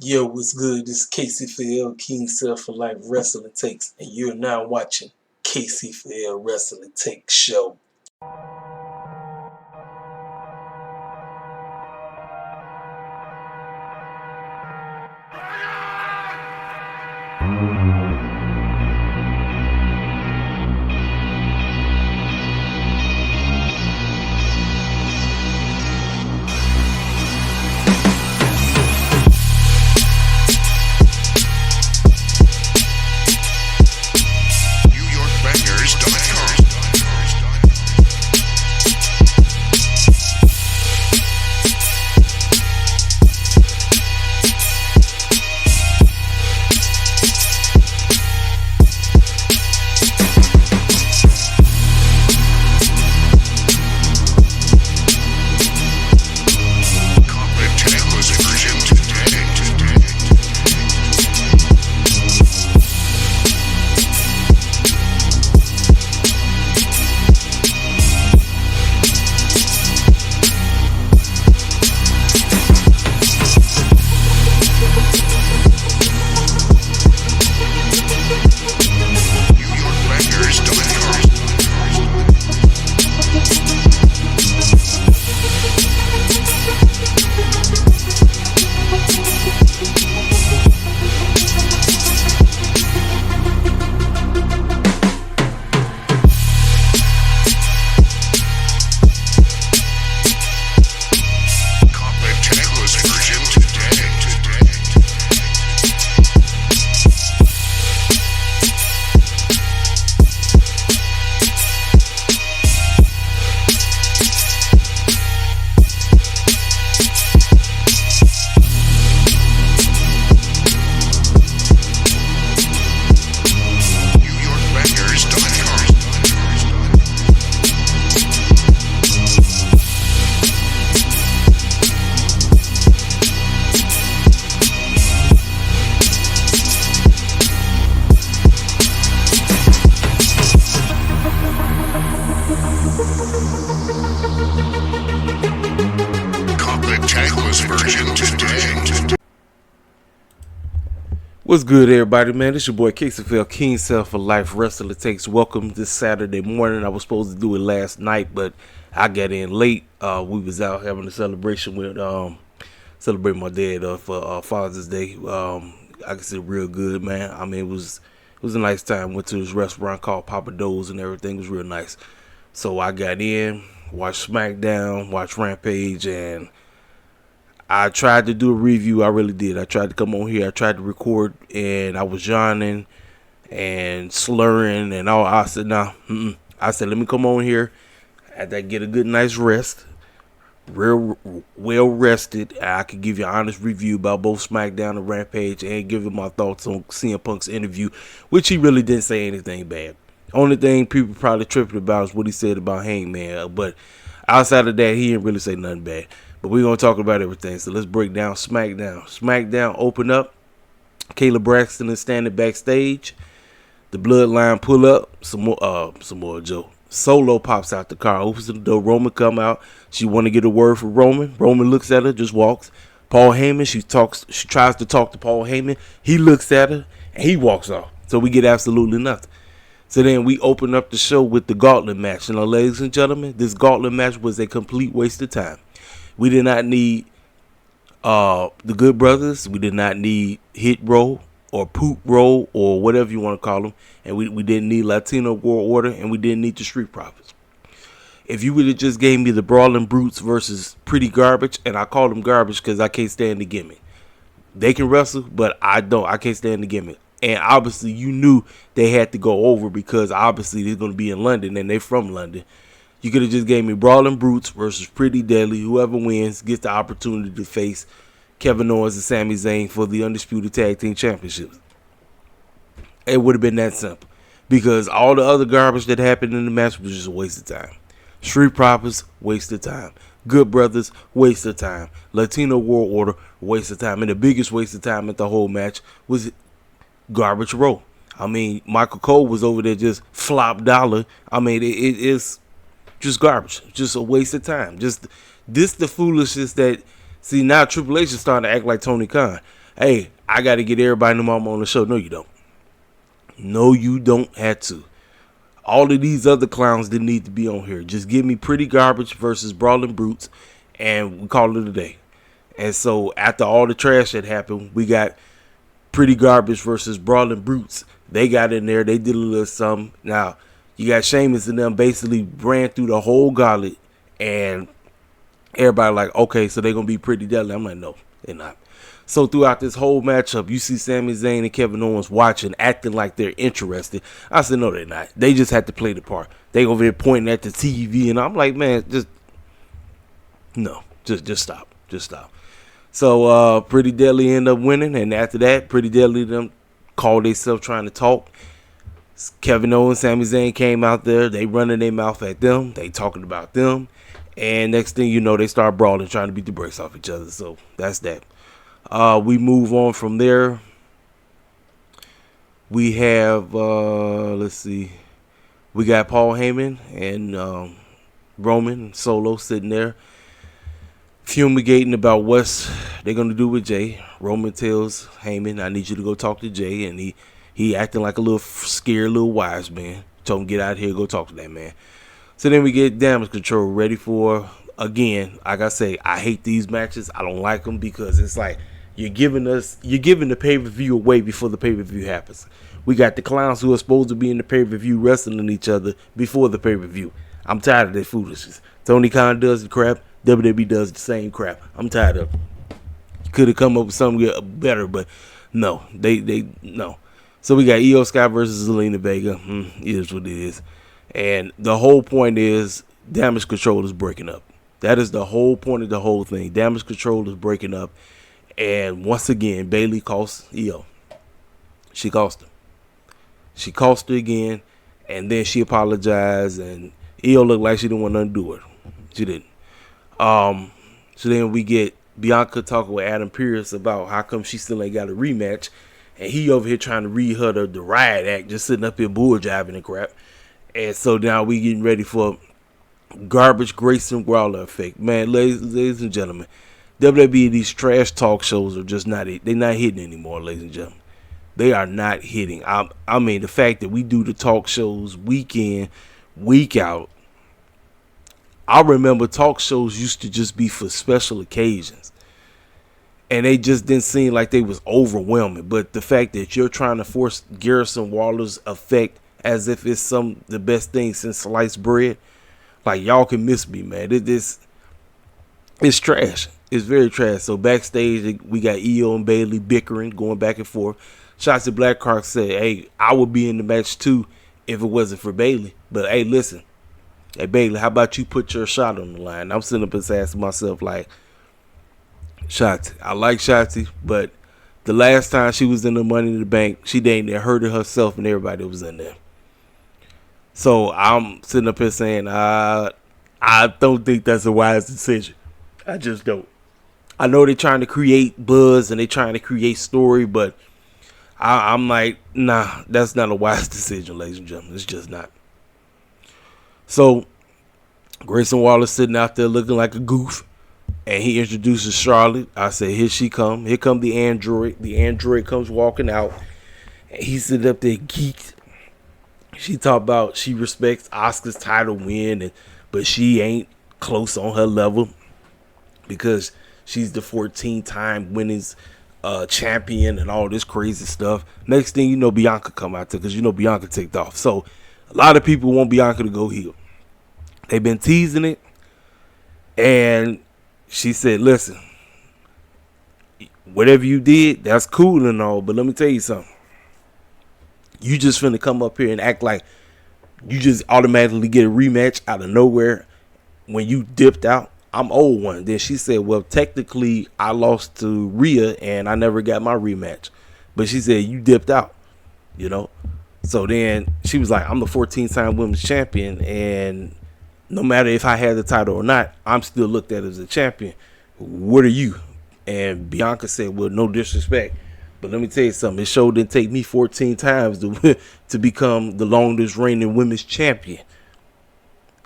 Yo, what's good? This is Casey for L King Self for Life Wrestling Takes, and you're now watching Casey for L Wrestling Takes Show. What's good, everybody, man? This your boy Casey for King Self for Life Wrestling Takes. Welcome this Saturday morning. I was supposed to do it last night, but I got in late. We was out having a celebration with celebrating my dad for Father's Day. I can say real good, man. I mean, it was a nice time. Went to this restaurant called Papa Do's and everything was real nice. So I got in, watched Smackdown, watched Rampage, and I tried to do a review. I really did. I tried to come on here. I tried to record, and I was yawning and slurring and all. I said, nah. I said, let me come on here after I get a good, nice rest. Real well rested. I could give you an honest review about both SmackDown and Rampage and give you my thoughts on CM Punk's interview, which he really didn't say anything bad. Only thing people probably tripping about is what he said about Hangman. But outside of that, he didn't really say nothing bad. But we're going to talk about everything. So let's break down SmackDown. SmackDown open up. Kayla Braxton is standing backstage. The Bloodline pull up. Some more Joe. Solo pops out the car. Opens the door. Roman come out. She want to get a word for Roman. Roman looks at her. Just walks. Paul Heyman. She tries to talk to Paul Heyman. He looks at her. And he walks off. So we get absolutely nothing. So then we open up the show with the gauntlet match. And ladies and gentlemen, this gauntlet match was a complete waste of time. We did not need the Good Brothers. We did not need Hit Row or Poop Row or whatever you want to call them. And we didn't need Latino World Order, and we didn't need the Street Profits. If you would have just gave me the Brawling Brutes versus Pretty Garbage, and I call them garbage because I can't stand the gimmick. They can wrestle, but I don't. I can't stand the gimmick. And obviously you knew they had to go over because obviously they're going to be in London, and they're from London. You could have just gave me Brawling Brutes versus Pretty Deadly. Whoever wins gets the opportunity to face Kevin Owens and Sami Zayn for the Undisputed Tag Team Championships. It would have been that simple. Because all the other garbage that happened in the match was just a waste of time. Street Profits, waste of time. Good Brothers, waste of time. Latino World Order, waste of time. And the biggest waste of time at the whole match was Garbage Row. I mean, Michael Cole was over there just flop dollar. I mean, it is just garbage. Just a waste of time. Just this the foolishness that, see, now Triple H is starting to act like Tony Khan. Hey, I got to get everybody and mama on the show. No, you don't. No, you don't have to. All of these other clowns didn't need to be on here. Just give me Pretty Garbage versus Brawling Brutes, and we call it a day. And so after all the trash that happened, we got Pretty Garbage versus Brawling Brutes. They got in there. They did a little something. Now, you got Sheamus and them basically ran through the whole gauntlet, and everybody like, okay, so they're going to be Pretty Deadly. I'm like, no, they're not. So throughout this whole matchup, you see Sami Zayn and Kevin Owens watching, acting like they're interested. I said, no, they're not. They just had to play the part. They over here pointing at the TV, and I'm like, man, just stop. Just stop. So Pretty Deadly end up winning, and after that, Pretty Deadly them called themselves trying to talk. Kevin Owens, Sami Zayn came out there. They running their mouth at them. They talking about them. And next thing you know, they start brawling, trying to beat the brakes off each other. So that's that. We move on from there. We have, let's see. We got Paul Heyman and Roman Solo sitting there fumigating about what they're going to do with Jay. Roman tells Heyman, I need you to go talk to Jay. And he acting like a little scared little wise man. Told him, get out of here, go talk to that man. So then we get Damage Control ready for, again, like I say, I hate these matches. I don't like them because it's like you're giving the pay-per-view away before the pay-per-view happens. We got the clowns who are supposed to be in the pay-per-view wrestling each other before the pay-per-view. I'm tired of that foolishness. Tony Khan does the crap. WWE does the same crap. I'm tired of it. Could have come up with something better, but no. They no. So we got Io Sky versus Zelina Vega. It is what it is. And the whole point is Damage Control is breaking up. That is the whole point of the whole thing. Damage Control is breaking up. And once again, Bayley cost Io. She cost him. She cost her again. And then she apologized. And Io looked like she didn't want nothing to do with her. She didn't. So then we get Bianca talking with Adam Pearce about how come she still ain't got a rematch. And he over here trying to read her the riot act, just sitting up here bull jiving and crap. And so now we getting ready for Garbage Grayson Waller effect. Man, ladies and gentlemen, WWE, these trash talk shows are just not it. They're not hitting anymore, ladies and gentlemen. They are not hitting. I mean, the fact that we do the talk shows week in, week out. I remember talk shows used to just be for special occasions. And they just didn't seem like they was overwhelming. But the fact that you're trying to force Garrison Waller's effect as if it's the best thing since sliced bread, like, y'all can miss me, man. It's trash. It's very trash. So backstage, we got Io and Bayley bickering, going back and forth. Shotzi Blackheart said, hey, I would be in the match too if it wasn't for Bayley. But hey, listen. Hey, Bayley, how about you put your shot on the line? I'm sitting up and asking myself, like, Shotzi, I like Shotzi, but the last time she was in the Money in the Bank, she dang near hurted herself and everybody that was in there. So I'm sitting up here saying, I don't think that's a wise decision. I just don't. I know they're trying to create buzz and they're trying to create story, but I'm like, nah, that's not a wise decision, ladies and gentlemen. It's just not. So Grayson Waller sitting out there looking like a goof, and he introduces Charlotte. I said, here she come. Here come the android. The android comes walking out, and he sitting up there geeked. She talk about she respects Asuka's title win, but she ain't close on her level because she's the 14-time winnings champion and all this crazy stuff. Next thing you know, Bianca come out there because you know Bianca ticked off. So a lot of people want Bianca to go heel. They've been teasing it, and she said, listen, whatever you did, that's cool and all, but let me tell you something. You just finna come up here and act like you just automatically get a rematch out of nowhere when you dipped out. I'm old one. Then she said, well, technically I lost to Rhea and I never got my rematch. But she said, you dipped out, you know. So then she was like, I'm the 14-time women's champion, and no matter if I had the title or not, I'm still looked at as a champion. What are you? And Bianca said, well, no disrespect, but let me tell you something. It sure didn't take me 14 times to become the longest reigning women's champion.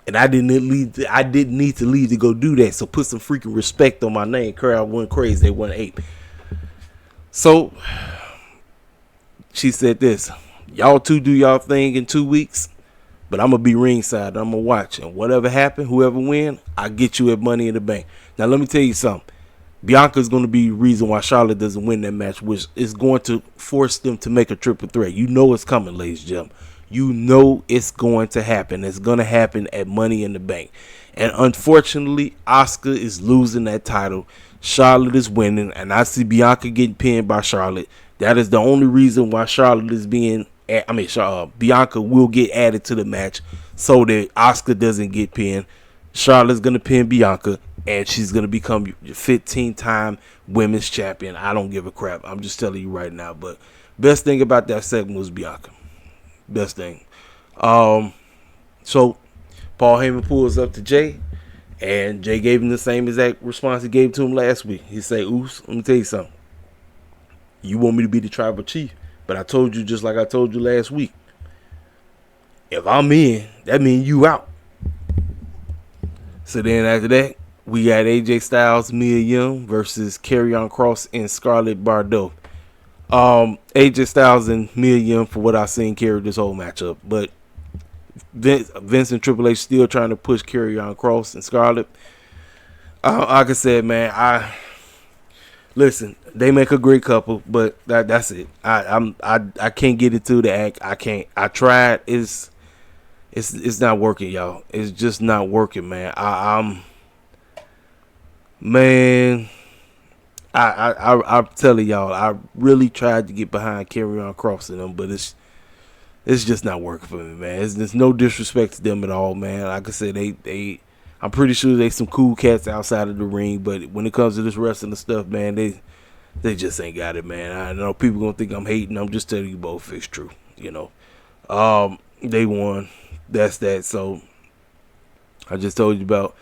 And I didn't need to leave to go do that. So put some freaking respect on my name. Crowd went crazy. They went ape. So she said this: y'all two do y'all thing in 2 weeks, but I'm gonna be ringside. I'm gonna watch, and whatever happen, whoever win, I get you at Money in the Bank. Now let me tell you something. Bianca's going to be the reason why Charlotte doesn't win that match, which is going to force them to make a triple threat. You know it's coming, ladies and gentlemen. You know it's going to happen. It's going to happen at Money in the Bank. And unfortunately, Asuka is losing that title. Charlotte is winning, and I see Bianca getting pinned by Charlotte. That is the only reason why Charlotte is being, Bianca will get added to the match so that Asuka doesn't get pinned. Charlotte's going to pin Bianca, and she's going to become 15-time women's champion. I don't give a crap. I'm just telling you right now. But best thing about that segment was Bianca. Best thing. So Paul Heyman pulls up to Jay, and Jay gave him the same exact response he gave to him last week. He said, "Oos, let me tell you something. You want me to be the tribal chief, but I told you just like I told you last week. If I'm in, that means you out." So then after that, we got AJ Styles, Mia Yim versus Karrion Kross and Scarlett Bordeaux. AJ Styles and Mia Yim, for what I've seen, carried this whole matchup. But Vince and Triple H still trying to push Karrion Kross and Scarlett. Like I said, man, listen. They make a great couple, but that's it. I can't get into the act. I can't. I tried. It's not working, y'all. It's just not working, man. I'm telling y'all, I really tried to get behind Karrion Kross and them, but it's just not working for me, man. There's no disrespect to them at all, man. Like I said, I'm pretty sure they some cool cats outside of the ring, but when it comes to this wrestling stuff, man, they just ain't got it, man. I know people gonna think I'm hating. I'm just telling you both it's true, you know. They won. That's that. So I just told you about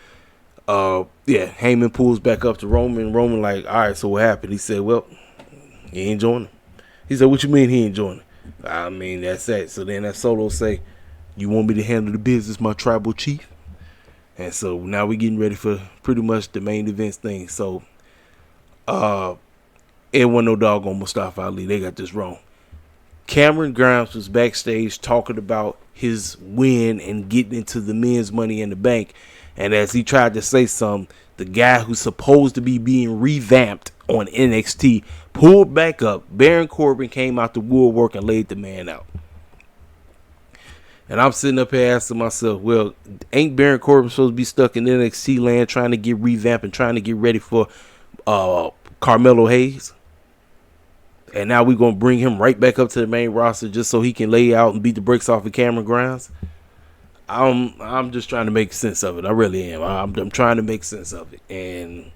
Heyman pulls back up to Roman. Roman like, all right, so what happened? He said, well, he ain't joining. He said, what you mean he ain't joining? I mean, that's that. So then that Solo say, you want me to handle the business, my tribal chief? And so now we getting ready for pretty much the main event thing. So it wasn't no doggone Mustafa Ali. They got this wrong. Cameron Grimes was backstage talking about his win and getting into the men's Money in the Bank. And as he tried to say something, the guy who's supposed to be being revamped on NXT pulled back up. Baron Corbin came out the woodwork and laid the man out. And I'm sitting up here asking myself, well, ain't Baron Corbin supposed to be stuck in NXT land trying to get revamped and trying to get ready for Carmelo Hayes? And now we're going to bring him right back up to the main roster just so he can lay out and beat the brakes off of Cameron Grimes. I'm just trying to make sense of it. I really am. I'm trying to make sense of it. And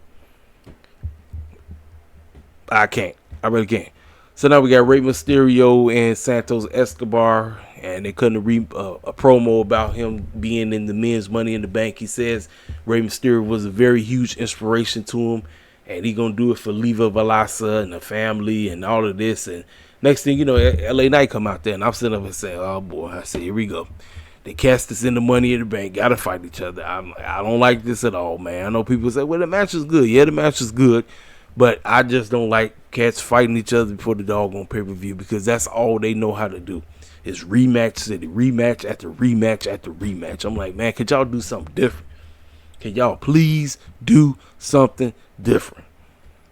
I can't. I really can't. So now we got Rey Mysterio and Santos Escobar. And they couldn't read a promo about him being in the men's Money in the Bank. He says Rey Mysterio was a very huge inspiration to him. And he going to do it for Leva Valasa and the family and all of this. And next thing you know, LA Knight come out there. And I'm sitting up and saying, oh, boy. I said, here we go. They cast us in the Money in the Bank. Got to fight each other. I don't like this at all, man. I know people say, well, the match is good. Yeah, the match is good. But I just don't like cats fighting each other before the doggone pay-per-view because that's all they know how to do is rematch city. Rematch after rematch after rematch. I'm like, man, could y'all do something different? Can y'all please do something different?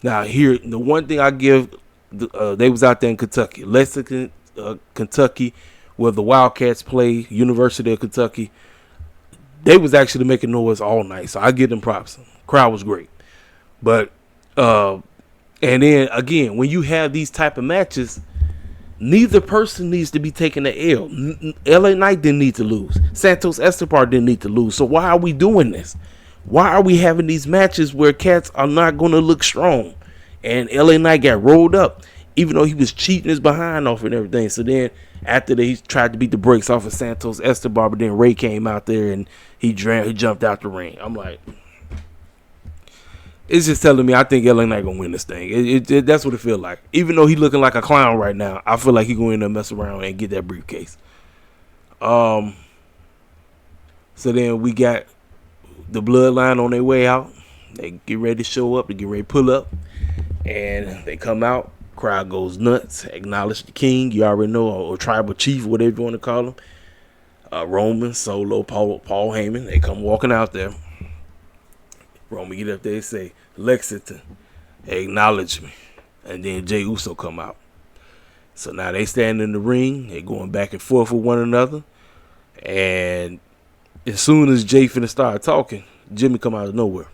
Now, here, the one thing I give, they was out there in Kentucky. Lexington, Kentucky, where the Wildcats play, University of Kentucky. They was actually making noise all night, so I give them props. Crowd was great. But, and then, again, when you have these type of matches, neither person needs to be taking the L. LA Knight didn't need to lose. Santos Escobar didn't need to lose. So why are we doing this? Why are we having these matches where cats are not going to look strong? And LA Knight got rolled up, even though he was cheating his behind off and everything. So then after that, he tried to beat the brakes off of Santos Escobar, but then Ray came out there and he jumped out the ring. I'm like, it's just telling me I think LA Knight going to win this thing. That's what it feels like. Even though he looking like a clown right now, I feel like he going to mess around and get that briefcase. So then we got the Bloodline on their way out. They get ready to show up. They get ready to pull up. And they come out. Crowd goes nuts. Acknowledge the king. You already know, or tribal chief, whatever you want to call him. Roman, Solo, Paul Heyman. They come walking out there. Roman get up there and say, Lexington, acknowledge me. And then Jey Uso come out. So now they stand in the ring. They going back and forth with one another. And as soon as Jey finna start talking, Jimmy come out of nowhere.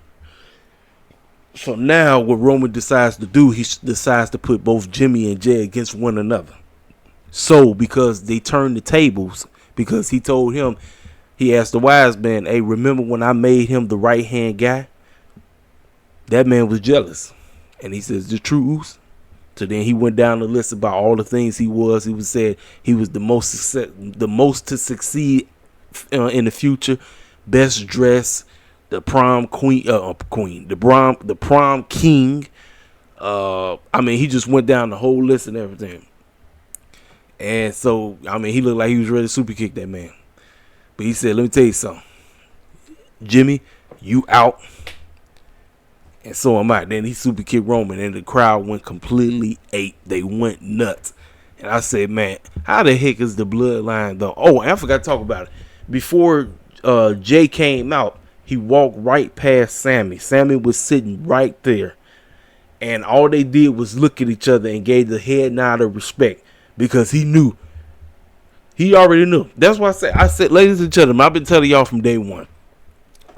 So now what Roman decides to do, he decides to put both Jimmy and Jey against one another. So because they turned the tables, because he told him, he asked the wise man, hey, remember when I made him the right-hand guy? That man was jealous. And he says, the truth. So then he went down the list about all the things he was. He was said he was the most to succeed in the future, best dressed, the prom queen, the prom king. I mean, he just went down the whole list and everything. And so, I mean, he looked like he was ready to super kick that man. But he said, let me tell you something. Jimmy, you out. And so am I. Then he super kicked Roman, and the crowd went completely ape. They went nuts. And I said, man, how the heck is the bloodline though? Oh, and I forgot to talk about it. Before Jey came out, he walked right past Sammy. Sammy was sitting right there. And all they did was look at each other and gave the head nod of respect, because he knew. He already knew. That's why I said, ladies and gentlemen, I've been telling y'all from day one,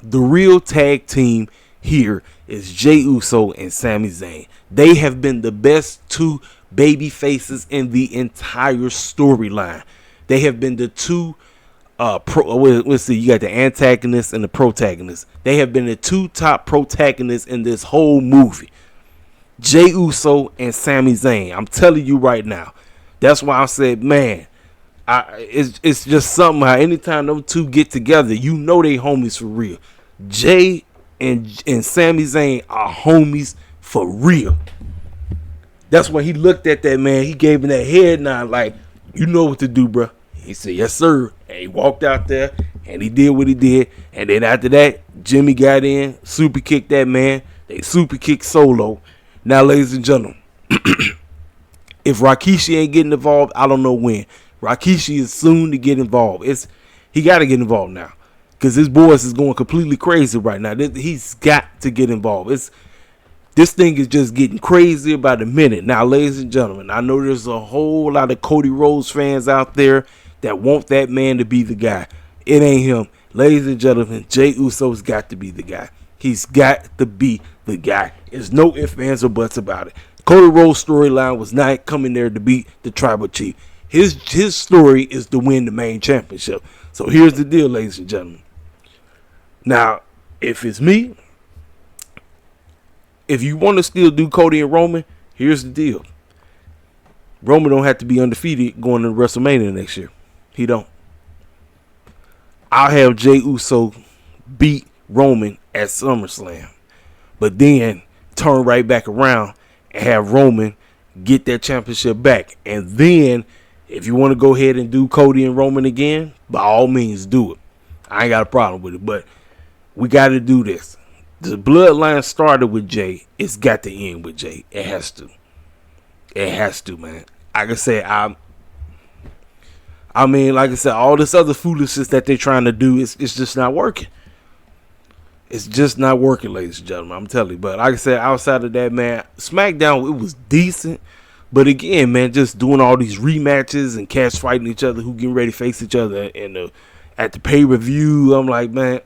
the real tag team here is Jey Uso and Sami Zayn. They have been the best two baby faces in the entire storyline. They have been the two let's see, you got the antagonist and the protagonist. They have been the two top protagonists in this whole movie. Jey Uso and Sami Zayn. I'm telling you right now. That's why I said, man, it's just something how anytime those two get together, you know they homies for real. Jey and Sami Zayn are homies for real. That's when he looked at that man. He gave him that head nod like, you know what to do, bro. He said, yes, sir. And he walked out there and he did what he did. And then after that, Jimmy got in, super kicked that man. They super kicked Solo. Now, ladies and gentlemen, if Rikishi ain't getting involved, I don't know when. Rikishi is soon to get involved. He got to get involved now, because his boys is going completely crazy right now. He's got to get involved. This thing is just getting crazier by the minute. Now, ladies and gentlemen, I know there's a whole lot of Cody Rhodes fans out there that want that man to be the guy. It ain't him. Ladies and gentlemen, Jey Uso's got to be the guy. He's got to be the guy. There's no ifs, ands, or buts about it. Cody Rhodes' storyline was not coming there to beat the tribal chief. His story is to win the main championship. So here's the deal, ladies and gentlemen. Now, if it's me, if you want to still do Cody and Roman, here's the deal. Roman don't have to be undefeated going to WrestleMania next year. He don't. I'll have Jey Uso beat Roman at SummerSlam, but then turn right back around and have Roman get that championship back. And then if you want to go ahead and do Cody and Roman again, by all means do it. I ain't got a problem with it, but we got to do this. The bloodline started with Jey. It's got to end with Jey. It has to. It has to, man. Like I said, I mean, like I said, all this other foolishness that they're trying to do, it's just not working. It's just not working, ladies and gentlemen. I'm telling you. But like I said, outside of that, man, SmackDown, it was decent. But again, man, just doing all these rematches and cats fighting each other, who getting ready to face each other at the pay-per-view. I'm like, man,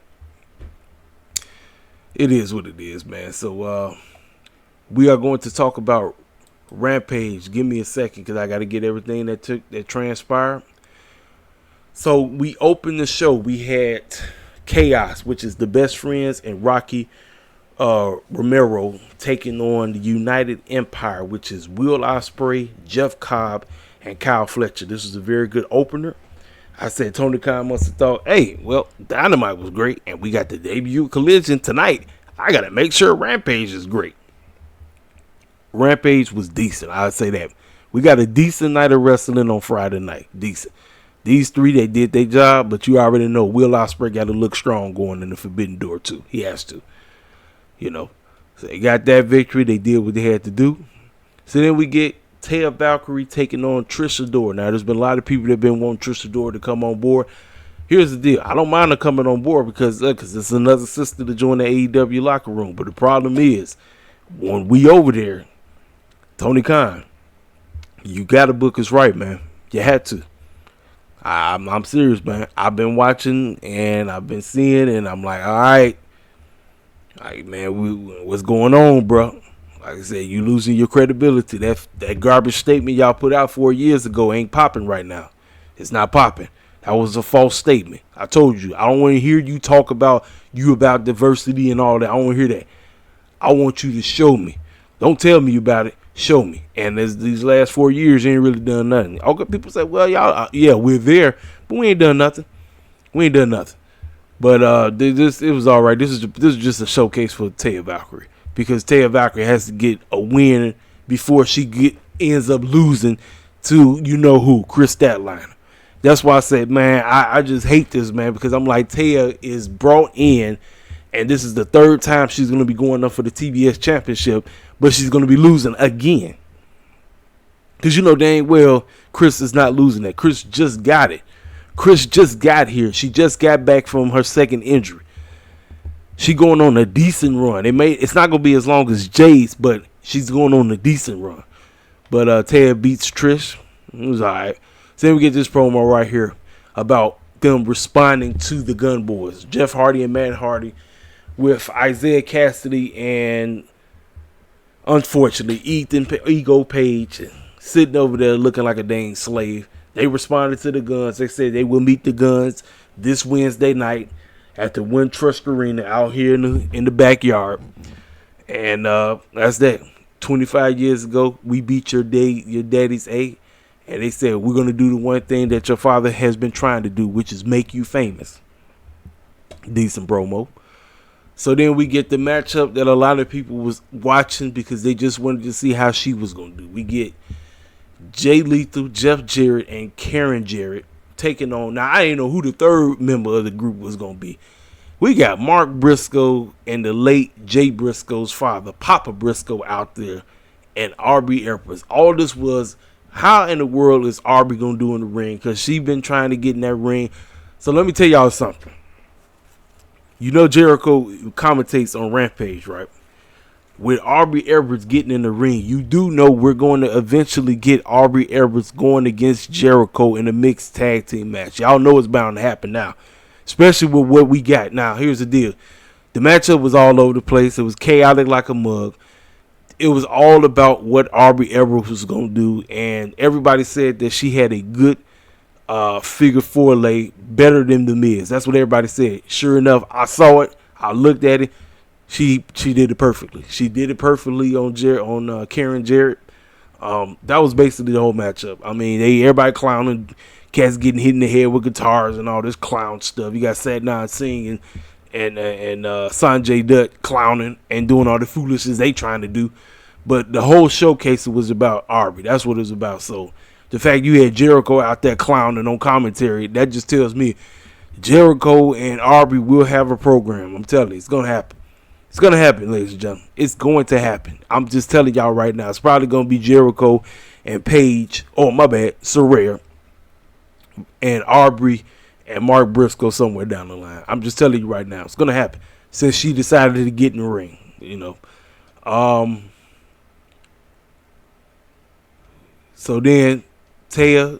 it is what it is, man. So we are going to talk about Rampage. Give me a second, because I got to get everything that transpired. So we opened the show. We had Chaos, which is the Best Friends, and Rocky Romero taking on the United Empire, which is Will Ospreay, Jeff Cobb, and Kyle Fletcher. This was a very good opener. I said Tony Khan must have thought, hey, well, Dynamite was great, and we got the debut Collision tonight. I got to make sure Rampage is great. Rampage was decent. I'd say that. We got a decent night of wrestling on Friday night. Decent. These three, they did their job, but you already know Will Ospreay got to look strong going in the Forbidden Door, too. He has to. You know. So they got that victory. They did what they had to do. So then we get Taya Valkyrie taking on Trish Adora. Now, there's been a lot of people that have been wanting Trish Adora to come on board. Here's the deal. I don't mind her coming on board because it's another sister to join the AEW locker room. But the problem is, when we over there, Tony Khan, you got to book us right, man. You had to. I'm serious, man. I've been watching and I've been seeing, and I'm like, all right, man, what's going on, bro? Like I said, you losing your credibility. That garbage statement y'all put out 4 years ago ain't popping right now. It's not popping. That was a false statement. I told you. I don't want to hear you talk about diversity and all that. I don't want to hear that. I want you to show me. Don't tell me about it. Show me. And these last 4 years ain't really done nothing. Okay, people say, well, y'all, yeah, we're there, but we ain't done nothing. But it was all right. This is just a showcase for Taya Valkyrie, because Taya Valkyrie has to get a win before she ends up losing to who, Chris Statlander. That's why I said, man, I just hate this, man, because I'm like, Taya is brought in, and this is the third time she's going to be going up for the TBS championship, but she's going to be losing again. Because dang well Chris is not losing that. Chris just got it. Chris just got here. She just got back from her second injury. She going on a decent run. It's not going to be as long as Jay's, but she's going on a decent run. But Taya beats Trish. It was all right. So then we get this promo right here about them responding to the Gun Boys. Jeff Hardy and Matt Hardy with Isaiah Cassidy and, unfortunately, Ego Page sitting over there looking like a dang slave. They responded to the Guns. They said they will meet the Guns this Wednesday night at the Wintrust Arena out here in the backyard. And that's that. 25 years ago, we beat your daddy's A. And they said, we're going to do the one thing that your father has been trying to do, which is make you famous. Decent promo. So then we get the matchup that a lot of people was watching because they just wanted to see how she was going to do. We get Jay Lethal, Jeff Jarrett, and Karen Jarrett taking on. Now, I didn't know who the third member of the group was going to be. We got Mark Briscoe and the late Jay Briscoe's father, Papa Briscoe, out there, and Aubrey Edwards. All this was, how in the world is Aubrey going to do in the ring? Because she been trying to get in that ring. So let me tell y'all something. Jericho commentates on Rampage, right? With Aubrey Edwards getting in the ring, you do know we're going to eventually get Aubrey Edwards going against Jericho in a mixed tag team match. Y'all know it's bound to happen now, especially with what we got. Now, here's the deal. The matchup was all over the place. It was chaotic like a mug. It was all about what Aubrey Edwards was going to do, and everybody said that she had a good figure four lay, better than The Miz. That's what everybody said. Sure enough, I saw it. I looked at it. She did it perfectly. She did it perfectly on Karen Jarrett. That was basically the whole matchup. I mean, everybody clowning, cats getting hit in the head with guitars and all this clown stuff. You got Satnam Singh and Sanjay Dutt clowning and doing all the foolishness they trying to do. But the whole showcase was about Aubrey. That's what it was about. So the fact you had Jericho out there clowning on commentary, that just tells me Jericho and Aubrey will have a program. I'm telling you, it's going to happen. It's going to happen, ladies and gentlemen. It's going to happen. I'm just telling y'all right now. It's probably going to be Jericho and Paige. Oh, my bad. Soraya and Aubrey and Mark Briscoe somewhere down the line. I'm just telling you right now. It's going to happen since she decided to get in the ring, So then Taya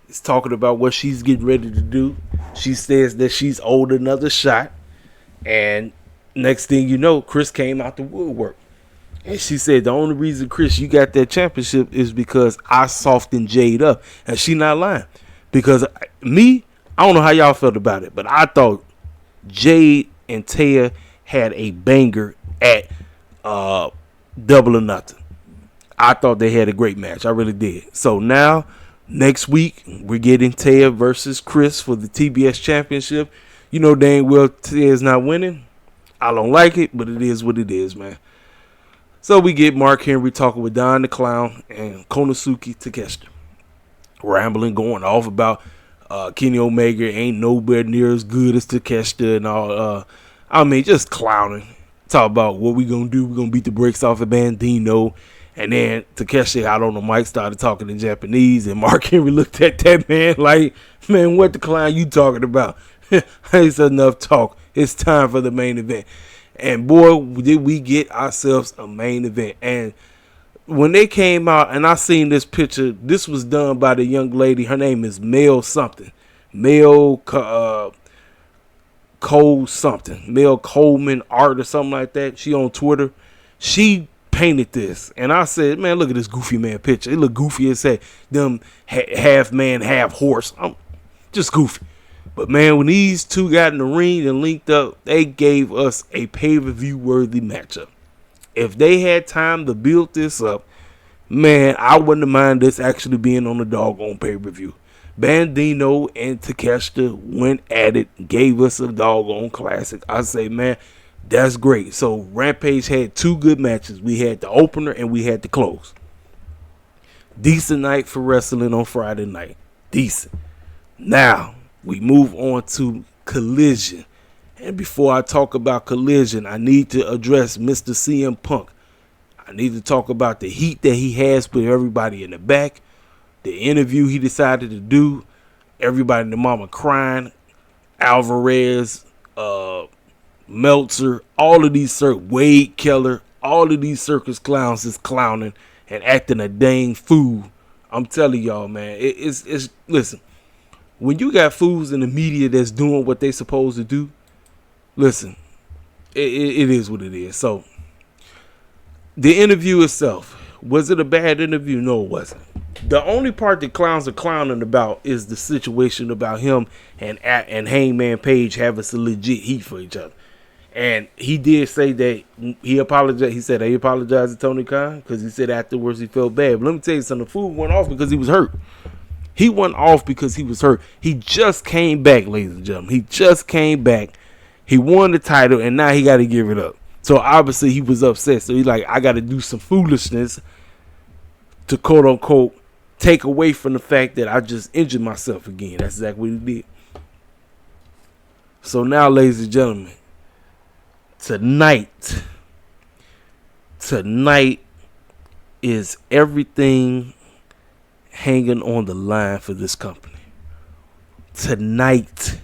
is talking about what she's getting ready to do. She says that she's owed another shot. And next thing you know, Chris came out the woodwork. And she said, the only reason, Chris, you got that championship is because I softened Jade up. And she not lying. Because I don't know how y'all felt about it, but I thought Jade and Taya had a banger at Double or Nothing. I thought they had a great match. I really did. So now, next week, we're getting Taya versus Chris for the TBS championship. You know dang well Taya's not winning. I don't like it, but it is what it is, man. So we get Mark Henry talking with Don the Clown and Konosuke Takeshita. Rambling, going off about Kenny Omega ain't nowhere near as good as Takeshita and all. Just clowning. Talk about what we gonna do. We're gonna beat the brakes off of Bandino. And then Takeshi out on the mic started talking in Japanese, and Mark Henry looked at that man like, man, what the clown you talking about? It's enough talk. It's time for the main event. And boy, did we get ourselves a main event. And when they came out and I seen this picture, this was done by the young lady. Her name is Mel something. Mel Cole something. Mel Coleman Art or something like that. She on Twitter. She painted this. And I said, man, look at this goofy man picture. It look goofy as heck. Them half man, half horse. I'm just goofy. But man, when these two got in the ring and linked up, they gave us a pay-per-view worthy matchup. If they had time to build this up, man, I wouldn't mind this actually being on the doggone pay-per-view. Bandino and Takeshita went at it, gave us a doggone classic. I say, man, that's great. So Rampage had two good matches. We had the opener and we had the close. Decent night for wrestling on Friday night. Decent. Now, we move on to Collision. And before I talk about Collision, I need to address Mr. CM Punk. I need to talk about the heat that he has with everybody in the back. The interview he decided to do. Everybody in the mama crying. Alvarez, Meltzer, all of these Wade Keller, all of these circus clowns is clowning and acting a dang fool. I'm telling y'all, man. It's listen. When you got fools in the media that's doing what they supposed to do, listen, it is what it is. So, the interview itself, was it a bad interview? No, it wasn't. The only part that clowns are clowning about is the situation about him and Hangman Page having some legit heat for each other. And he did say that he apologized. He said he apologized to Tony Khan because he said afterwards he felt bad. But let me tell you something, the fool went off because he was hurt. He went off because he was hurt. He just came back, ladies and gentlemen. He just came back. He won the title, and now he got to give it up. So, obviously, he was upset. So, he's like, I got to do some foolishness to, quote-unquote, take away from the fact that I just injured myself again. That's exactly what he did. So, now, ladies and gentlemen, tonight is everything hanging on the line for this company. Tonight,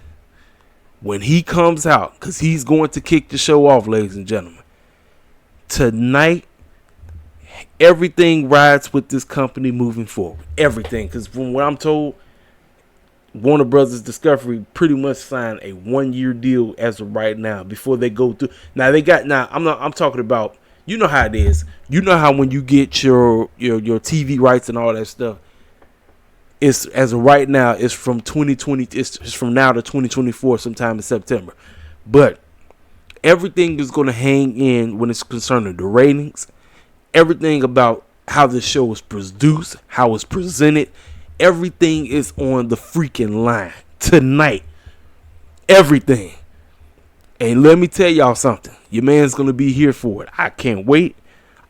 when he comes out, because he's going to kick the show off, ladies and gentlemen. Tonight, everything rides with this company moving forward. Everything. Because from what I'm told, Warner Brothers Discovery pretty much signed a 1-year deal as of right now before they go through. I'm talking about, you know how it is. You know how when you get your TV rights and all that stuff, it's as of right now, it's from 2020. It's from now to 2024, sometime in September. But everything is going to hang in when it's concerning the ratings. Everything about how the show is produced, how it's presented. Everything is on the freaking line tonight. Everything. And let me tell y'all something. Your man's going to be here for it. I can't wait.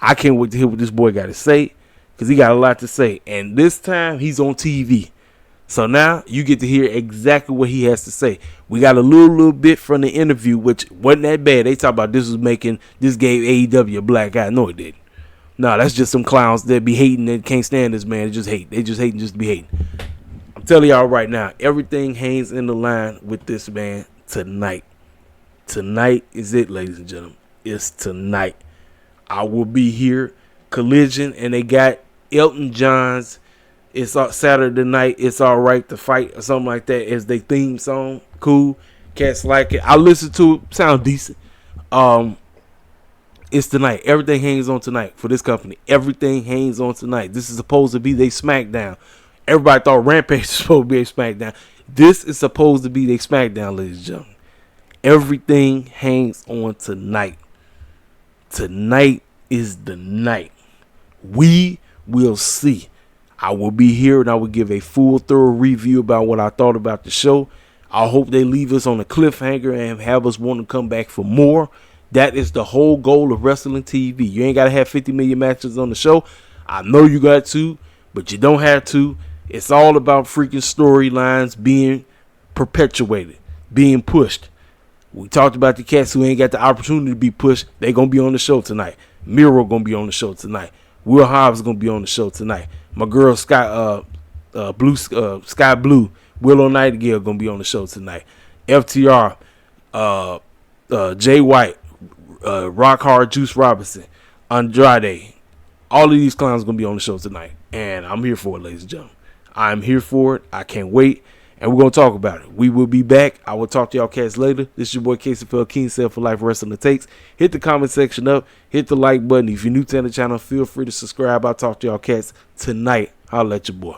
I can't wait to hear what this boy got to say. Because he got a lot to say. And this time, he's on TV. So now, you get to hear exactly what he has to say. We got a little bit from the interview, which wasn't that bad. They talk about this gave AEW a black eye. No, it didn't. No, that's just some clowns that be hating that can't stand this man. They just hate. They just hating just to be hating. I'm telling y'all right now, everything hangs in the line with this man tonight. Tonight is it, ladies and gentlemen. It's tonight. I will be here. Collision, and they got Elton John's It's Saturday Night, It's All Right to Fight or something like that as their theme song. Cool. Cats like it. I listen to it. Sound decent. It's tonight. Everything hangs on tonight for this company. Everything hangs on tonight. This is supposed to be their Smackdown. Everybody thought Rampage was supposed to be a Smackdown. This is supposed to be their Smackdown, ladies and gentlemen. Everything hangs on tonight. Tonight is the night. We will see. I will be here and I will give a full, thorough review about what I thought about the show. I hope they leave us on a cliffhanger and have us want to come back for more. That is the whole goal of wrestling TV. You ain't got to have 50 million matches on the show. I know you got to, but you don't have to. It's all about freaking storylines being perpetuated, being pushed. We talked about the cats who ain't got the opportunity to be pushed. They going to be on the show tonight. Miro going to be on the show tonight. Will Hobbs is gonna be on the show tonight. My girl Sky Sky Blue, Willow Nightingale gonna be on the show tonight. FTR, Jay White, Rock Hard Juice Robinson, Andrade. All of these clowns gonna be on the show tonight, and I'm here for it, ladies and gentlemen. I'm here for it. I can't wait, and we're gonna talk about it. We will be back. I will talk to y'all cats later. This is your boy KCFL King Self for Life Wrestling Takes. Hit the comment section up. Hit the like button. If you're new to the channel, feel free to subscribe. I'll talk to y'all cats tonight. I'll let your boy.